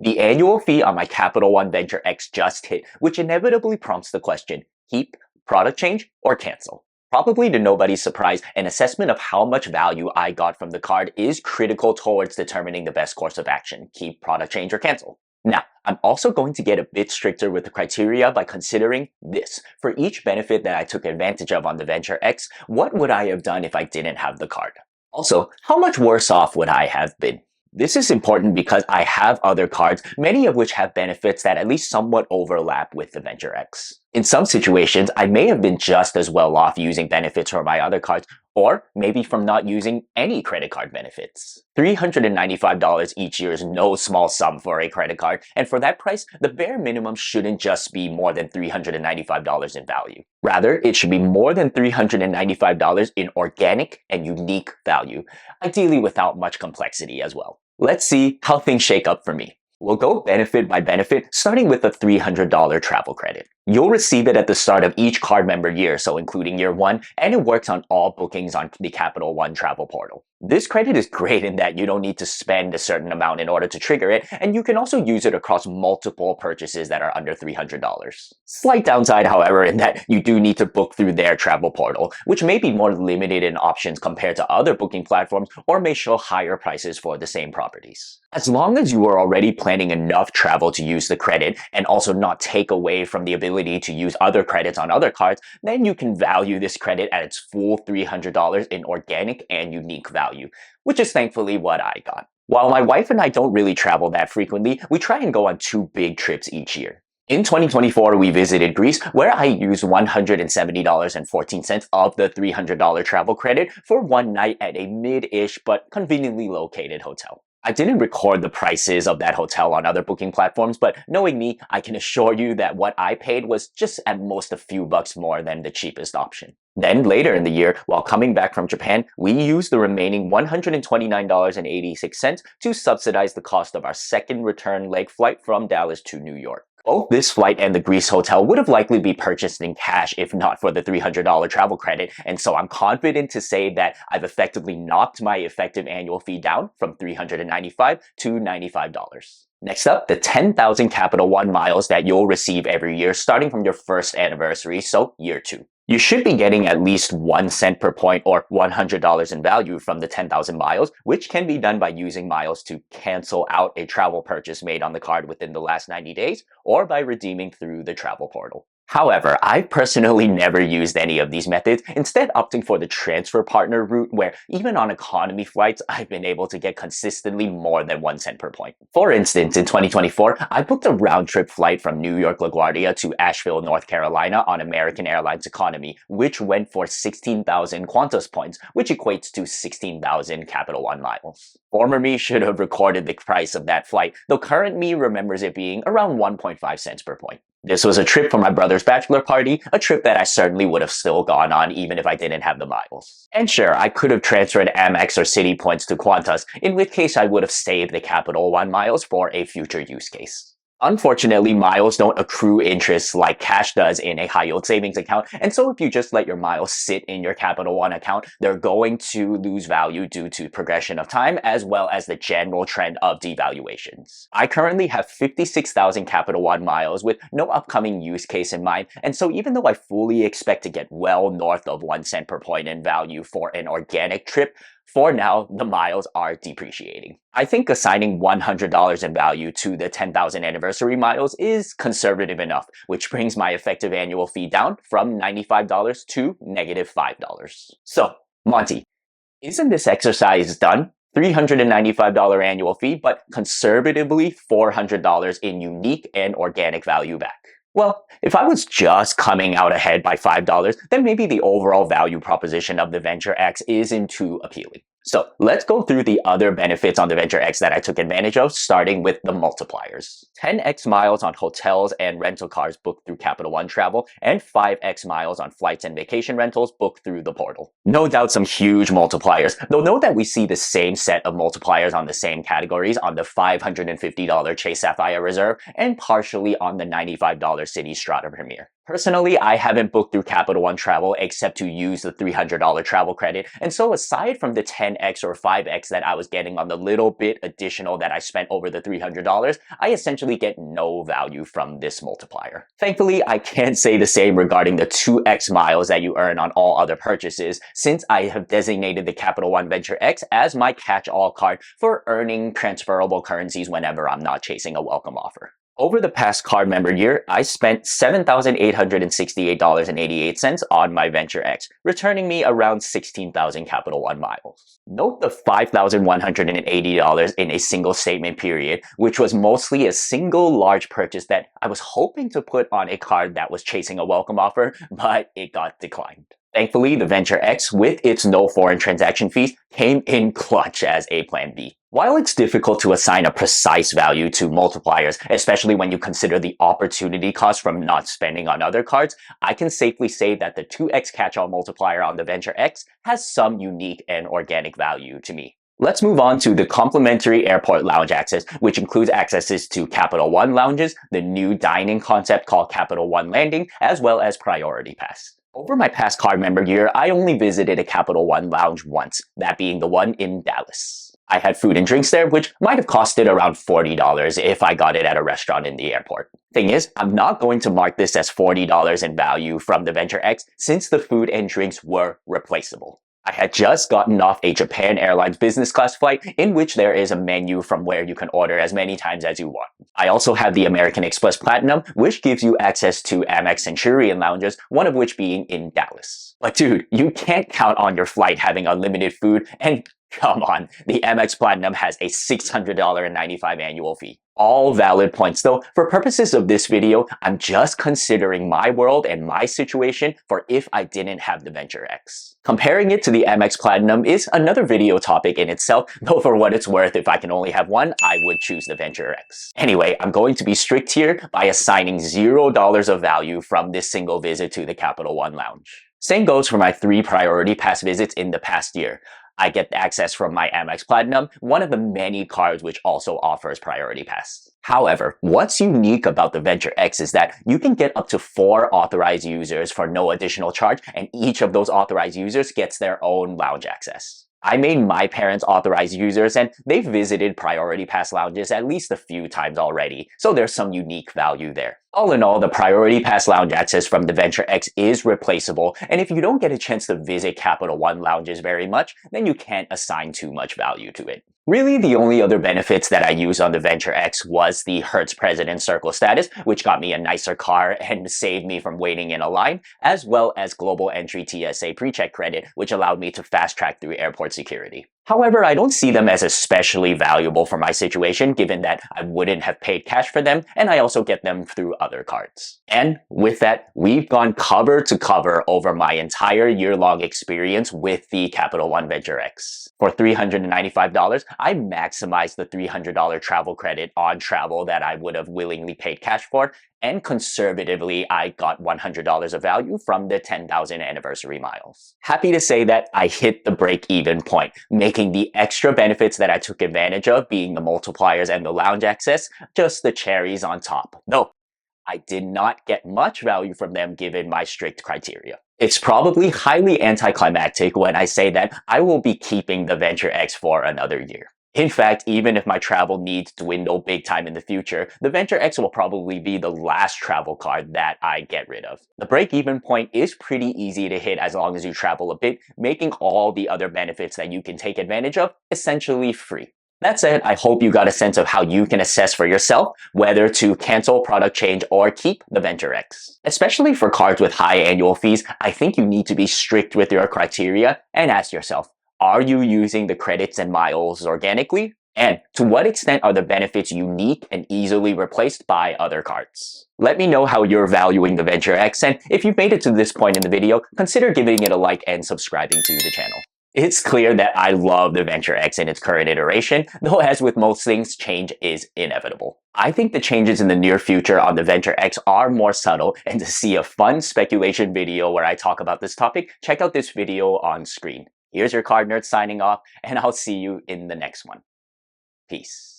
The annual fee on my Capital One Venture X just hit, which inevitably prompts the question, keep, product change, or cancel? Probably to nobody's surprise, an assessment of how much value I got from the card is critical towards determining the best course of action, keep, product change, or cancel. Now, I'm also going to get a bit stricter with the criteria by considering this. For each benefit that I took advantage of on the Venture X, what would I have done if I didn't have the card? Also, how much worse off would I have been? This is important because I have other cards, many of which have benefits that at least somewhat overlap with the Venture X. In some situations, I may have been just as well off using benefits from my other cards, or maybe from not using any credit card benefits. $395 each year is no small sum for a credit card, and for that price, the bare minimum shouldn't just be more than $395 in value. Rather, it should be more than $395 in organic and unique value, ideally without much complexity as well. Let's see how things shake up for me. We'll go benefit by benefit, starting with a $300 travel credit. You'll receive it at the start of each card member year, so including year one, and it works on all bookings on the Capital One travel portal. This credit is great in that you don't need to spend a certain amount in order to trigger it, and you can also use it across multiple purchases that are under $300. Slight downside, however, in that you do need to book through their travel portal, which may be more limited in options compared to other booking platforms or may show higher prices for the same properties. As long as you are already planning enough travel to use the credit and also not take away from the ability to use other credits on other cards, then you can value this credit at its full $300 in organic and unique value, which is thankfully what I got. While my wife and I don't really travel that frequently, we try and go on 2 big trips each year. In 2024, we visited Greece, where I used $170.14 of the $300 travel credit for one night at a mid-ish but conveniently located hotel. I didn't record the prices of that hotel on other booking platforms, but knowing me, I can assure you that what I paid was just at most a few bucks more than the cheapest option. Then later in the year, while coming back from Japan, we used the remaining $129.86 to subsidize the cost of our second return leg flight from Dallas to New York. Both this flight and the Greece hotel would have likely been purchased in cash if not for the $300 travel credit, and so I'm confident to say that I've effectively knocked my effective annual fee down from $395 to $95. Next up, the 10,000 Capital One miles that you'll receive every year starting from your first anniversary, so year 2. You should be getting at least 1 cent per point or $100 in value from the 10,000 miles, which can be done by using miles to cancel out a travel purchase made on the card within the last 90 days or by redeeming through the travel portal. However, I've personally never used any of these methods, instead opting for the transfer partner route where even on economy flights, I've been able to get consistently more than 1 cent per point. For instance, in 2024, I booked a round-trip flight from New York LaGuardia to Asheville, North Carolina on American Airlines Economy, which went for 16,000 Qantas points, which equates to 16,000 Capital One miles. Former me should have recorded the price of that flight, though current me remembers it being around 1.5 cents per point. This was a trip for my brother's bachelor party, a trip that I certainly would have still gone on even if I didn't have the miles. And sure, I could have transferred Amex or City points to Qantas, in which case I would have saved the Capital One miles for a future use case. Unfortunately, miles don't accrue interest like cash does in a high-yield savings account, and so if you just let your miles sit in your Capital One account, they're going to lose value due to progression of time as well as the general trend of devaluations. I currently have 56,000 Capital One miles with no upcoming use case in mind, and so even though I fully expect to get well north of 1 cent per point in value for an organic trip, for now, the miles are depreciating. I think assigning $100 in value to the 10,000 anniversary miles is conservative enough, which brings my effective annual fee down from $95 to -$5. So, Monty, isn't this exercise done? $395 annual fee, but conservatively $400 in unique and organic value back. Well, if I was just coming out ahead by $5, then maybe the overall value proposition of the Venture X isn't too appealing. So let's go through the other benefits on the Venture X that I took advantage of, starting with the multipliers. 10x miles on hotels and rental cars booked through Capital One Travel, and 5x miles on flights and vacation rentals booked through the portal. No doubt some huge multipliers, though note that we see the same set of multipliers on the same categories on the $550 Chase Sapphire Reserve and partially on the $95 City Strata Premier. Personally, I haven't booked through Capital One Travel except to use the $300 travel credit, and so aside from the 10x or 5x that I was getting on the little bit additional that I spent over the $300, I essentially get no value from this multiplier. Thankfully, I can't say the same regarding the 2x miles that you earn on all other purchases, since I have designated the Capital One Venture X as my catch-all card for earning transferable currencies whenever I'm not chasing a welcome offer. Over the past card member year, I spent $7,868.88 on my Venture X, returning me around 16,000 Capital One miles. Note the $5,180 in a single statement period, which was mostly a single large purchase that I was hoping to put on a card that was chasing a welcome offer, but it got declined. Thankfully, the Venture X, with its no foreign transaction fees, came in clutch as a plan B. While it's difficult to assign a precise value to multipliers, especially when you consider the opportunity cost from not spending on other cards, I can safely say that the 2x catch-all multiplier on the Venture X has some unique and organic value to me. Let's move on to the complimentary airport lounge access, which includes accesses to Capital One lounges, the new dining concept called Capital One Landing, as well as Priority Pass. Over my past card member year, I only visited a Capital One lounge once, that being the one in Dallas. I had food and drinks there, which might have costed around $40 if I got it at a restaurant in the airport. Thing is, I'm not going to mark this as $40 in value from the Venture X since the food and drinks were replaceable. I had just gotten off a Japan Airlines business class flight in which there is a menu from where you can order as many times as you want. I also have the American Express Platinum, which gives you access to Amex Centurion lounges, one of which being in Dallas. But dude, you can't count on your flight having unlimited food, and come on, the Amex Platinum has a $600.95 annual fee. All valid points though. For purposes of this video, I'm just considering my world and my situation for if I didn't have the Venture X. Comparing it to the Amex Platinum is another video topic in itself, though for what it's worth, if I can only have one, I would choose the Venture X. Anyway, I'm going to be strict here by assigning $0 of value from this single visit to the Capital One Lounge. Same goes for my 3 Priority Pass visits in the past year. I get access from my Amex Platinum, one of the many cards which also offers Priority Pass. However, what's unique about the Venture X is that you can get up to 4 authorized users for no additional charge, and each of those authorized users gets their own lounge access. I made my parents authorized users and they've visited Priority Pass lounges at least a few times already, so there's some unique value there. All in all, the Priority Pass lounge access from the Venture X is replaceable, and if you don't get a chance to visit Capital One lounges very much, then you can't assign too much value to it. Really, the only other benefits that I used on the Venture X was the Hertz President Circle status, which got me a nicer car and saved me from waiting in a line, as well as Global Entry TSA PreCheck credit, which allowed me to fast track through airport security. However, I don't see them as especially valuable for my situation, given that I wouldn't have paid cash for them, and I also get them through other cards. And with that, we've gone cover to cover over my entire year-long experience with the Capital One Venture X. For $395, I maximized the $300 travel credit on travel that I would have willingly paid cash for, and conservatively, I got $100 of value from the 10,000 anniversary miles. Happy to say that I hit the break-even point, making the extra benefits that I took advantage of, being the multipliers and the lounge access, just the cherries on top. Though, I did not get much value from them given my strict criteria. It's probably highly anticlimactic when I say that I will be keeping the Venture X for another year. In fact, even if my travel needs dwindle big time in the future, the Venture X will probably be the last travel card that I get rid of. The break-even point is pretty easy to hit as long as you travel a bit, making all the other benefits that you can take advantage of essentially free. That said, I hope you got a sense of how you can assess for yourself whether to cancel, product change, or keep the Venture X. Especially for cards with high annual fees, I think you need to be strict with your criteria and ask yourself, are you using the credits and miles organically? And to what extent are the benefits unique and easily replaced by other cards? Let me know how you're valuing the Venture X, and if you've made it to this point in the video, consider giving it a like and subscribing to the channel. It's clear that I love the Venture X in its current iteration, though as with most things, change is inevitable. I think the changes in the near future on the Venture X are more subtle, and to see a fun speculation video where I talk about this topic, check out this video on screen. Here's your card nerd signing off, and I'll see you in the next one. Peace.